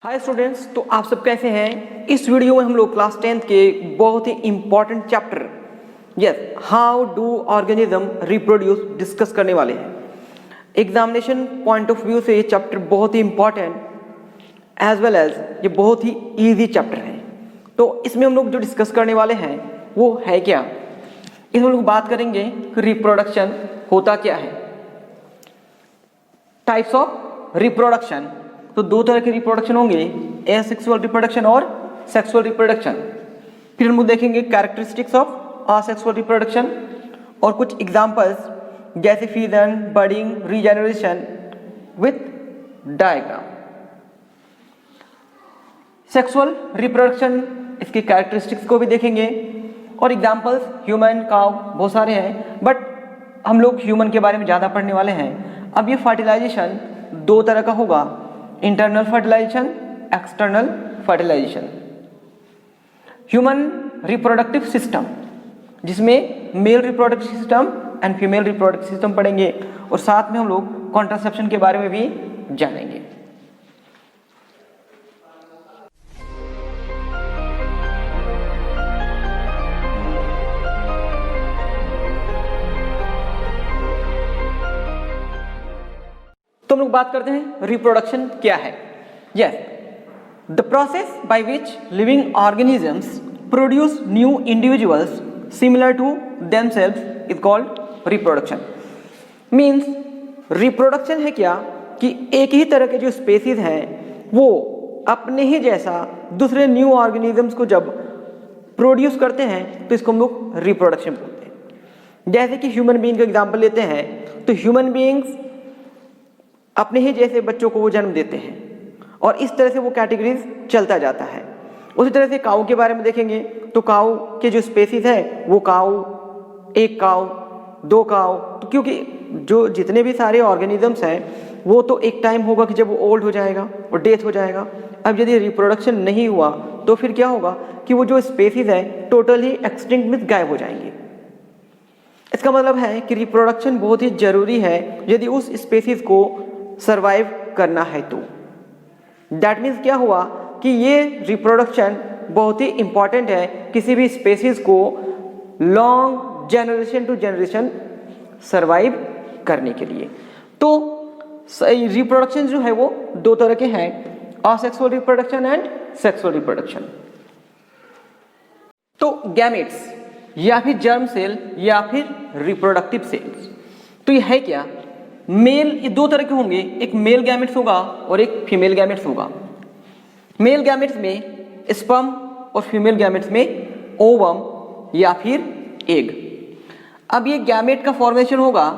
Hi students, तो आप सब कैसे हैं। इस वीडियो में हम लोग क्लास 10th के बहुत ही important chapter how do organism reproduce discuss करने वाले हैं। एग्जामिनेशन पॉइंट ऑफ व्यू से ये चैप्टर बहुत ही इंपॉर्टेंट एज वेल एज ये बहुत ही इजी चैप्टर है। तो इसमें हम लोग जो डिस्कस करने वाले हैं वो है क्या, इसमें हम लोग बात करेंगे कि रिप्रोडक्शन होता क्या है, टाइप्स ऑफ रिप्रोडक्शन। तो दो तरह के रिप्रोडक्शन होंगे, एसेक्सुअल रिप्रोडक्शन और सेक्सुअल रिप्रोडक्शन। फिर हम लोग देखेंगे कैरेक्टरिस्टिक्स ऑफ असेक्सुअल रिप्रोडक्शन और कुछ एग्जांपल्स जैसे fusion, budding, regeneration with diagram. Sexual reproduction, इसकी कैरेक्टरिस्टिक्स को भी देखेंगे और एग्जांपल्स ह्यूमन, काउ, बहुत सारे हैं, बट हम लोग ह्यूमन के बारे में ज़्यादा पढ़ने वाले हैं। अब ये फर्टिलाइजेशन दो तरह का होगा, internal fertilisation, external fertilisation. Human reproductive system, जिसमें male reproductive system and female reproductive system पढ़ेंगे और साथ में हम लोग कॉन्ट्रासेप्शन के बारे में भी जानेंगे। तो हम लोग बात करते हैं रिप्रोडक्शन क्या है। The process by which living organisms produce new individuals similar to themselves is called reproduction. Means reproduction है क्या कि एक ही तरह के जो स्पेसीज हैं वो अपने ही जैसा दूसरे न्यू ऑर्गेनिजम्स को जब प्रोड्यूस करते हैं तो इसको हम लोग रिप्रोडक्शन बोलते हैं। जैसे कि ह्यूमन बीइंग का एग्जाम्पल लेते हैं तो ह्यूमन बीइंग्स अपने ही जैसे बच्चों को वो जन्म देते हैं और इस तरह से वो कैटेगरीज चलता जाता है। उसी तरह से काऊ के बारे में देखेंगे तो काऊ के जो स्पेसीज हैं वो काऊ, एक काऊ, दो काऊ, तो क्योंकि जो जितने भी सारे ऑर्गेनिजम्स हैं वो तो एक टाइम होगा कि जब वो ओल्ड हो जाएगा और डेथ हो जाएगा। अब यदि रिप्रोडक्शन नहीं हुआ तो फिर क्या होगा कि वो जो स्पेसीज हैं टोटली एक्सटिंक्ट में गायब हो जाएंगे। इसका मतलब है कि रिप्रोडक्शन बहुत ही जरूरी है यदि उस स्पेसीज को सरवाइव करना है तो। दैट मीन्स क्या हुआ कि ये रिप्रोडक्शन बहुत ही इंपॉर्टेंट है किसी भी स्पेसीज को long generation to generation survive करने के लिए। तो रिप्रोडक्शन जो है वो दो तरह के हैं, asexual reproduction and sexual reproduction. तो गैमेट्स या फिर जर्म सेल या फिर रिप्रोडक्टिव सेल्स, तो ये है क्या, मेल, ये दो तरह के होंगे, एक मेल गैमेट्स होगा और एक फीमेल गैमेट्स होगा। मेल गैमेट्स में स्पर्म और फीमेल गैमेट्स में ओवम या फिर एग। अब ये गैमेट का फॉर्मेशन होगा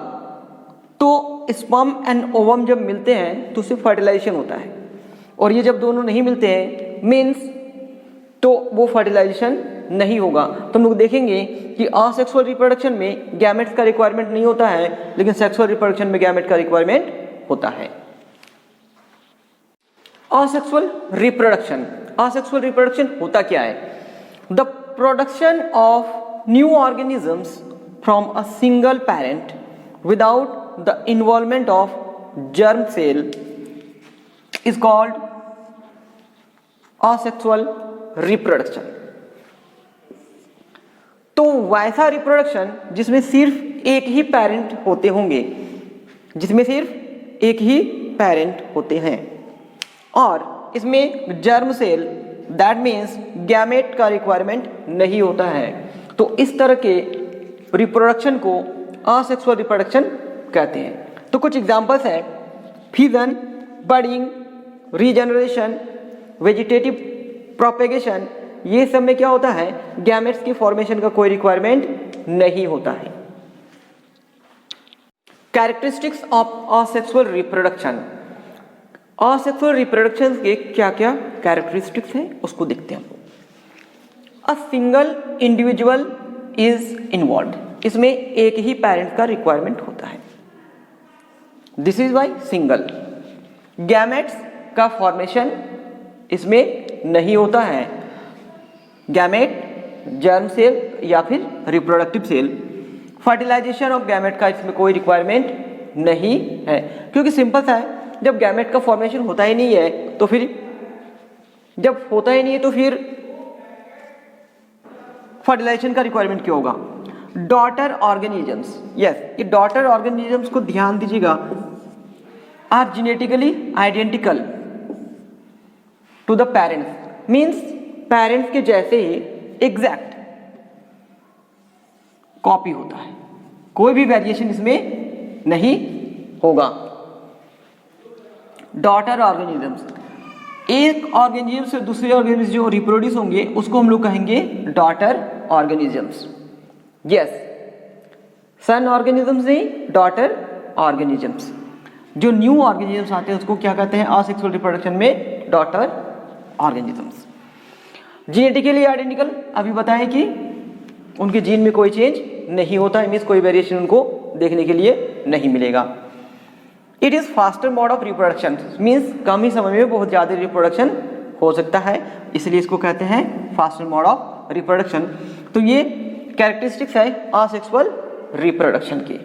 तो स्पर्म एंड ओवम जब मिलते हैं तो उससे फर्टिलाइजेशन होता है और ये जब दोनों नहीं मिलते हैं मीन्स तो वो फर्टिलाइजेशन नहीं होगा। तो हम लोग देखेंगे कि असेक्सुअल रिप्रोडक्शन में गैमेट्स का रिक्वायरमेंट नहीं होता है लेकिन सेक्सुअल रिप्रोडक्शन में गैमेट का रिक्वायरमेंट होता है। असेक्सुअल रिप्रोडक्शन, असेक्सुअल रिप्रोडक्शन होता क्या है, the production of new organisms from a single parent without the involvement of germ cell is called asexual reproduction. तो वैसा रिप्रोडक्शन जिसमें सिर्फ एक ही पेरेंट होते होंगे, जिसमें सिर्फ एक ही पेरेंट होते हैं और इसमें germ cell that means gamete का रिक्वायरमेंट नहीं होता है, तो इस तरह के रिप्रोडक्शन को असेक्सुअल रिप्रोडक्शन कहते हैं। तो कुछ एग्जांपल्स हैं, fusion, budding, regeneration, vegetative propagation, ये सब में क्या होता है, गैमेट्स की फॉर्मेशन का कोई रिक्वायरमेंट नहीं होता है। Characteristics of asexual reproduction, asexual reproduction के क्या क्या कैरेक्टरिस्टिक्स हैं उसको देखते हैं। A single individual is involved, इसमें एक ही पेरेंट का रिक्वायरमेंट होता है, this is why single. Gametes का फॉर्मेशन इसमें नहीं होता है, गैमेट, जर्म सेल या फिर reproductive cell. Fertilization of gamete का इसमें कोई रिक्वायरमेंट नहीं है क्योंकि सिंपल सा है, जब गैमेट का फॉर्मेशन होता ही नहीं है तो फिर जब होता ही नहीं है तो फिर फर्टिलाइजेशन का रिक्वायरमेंट क्यों होगा? डॉटर ऑर्गेनिजम्स, यस, ये डॉटर ऑर्गेनिजम्स को ध्यान दीजिएगा, are genetically identical to the parents, means parents के जैसे ही एग्जैक्ट कॉपी होता है, कोई भी वेरिएशन इसमें नहीं होगा। डॉटर ऑर्गेनिजम्स, एक ऑर्गेनिज्म से दूसरे ऑर्गेनिज्म जो रिप्रोड्यूस होंगे उसको हम लोग कहेंगे डॉटर ऑर्गेनिजम्स। यस, सन ऑर्गेनिजम्स नहीं, डॉटर ऑर्गेनिजम्स। जो न्यू ऑर्गेनिजम्स आते हैं उसको क्या कहते हैं असेक्सुअल रिप्रोडक्शन में? Daughter organisms. जेनेटिकली आइडेंटिकल, अभी बताएं कि उनके जीन में कोई चेंज नहीं होता, मीन्स कोई वेरिएशन उनको देखने के लिए नहीं मिलेगा। It is faster mode of reproduction, means कम ही समय में बहुत ज़्यादा रिप्रोडक्शन हो सकता है, इसलिए इसको कहते हैं फास्टर मोड ऑफ रिप्रोडक्शन। तो ये कैरेक्टरिस्टिक्स है असेक्सुअल रिप्रोडक्शन की।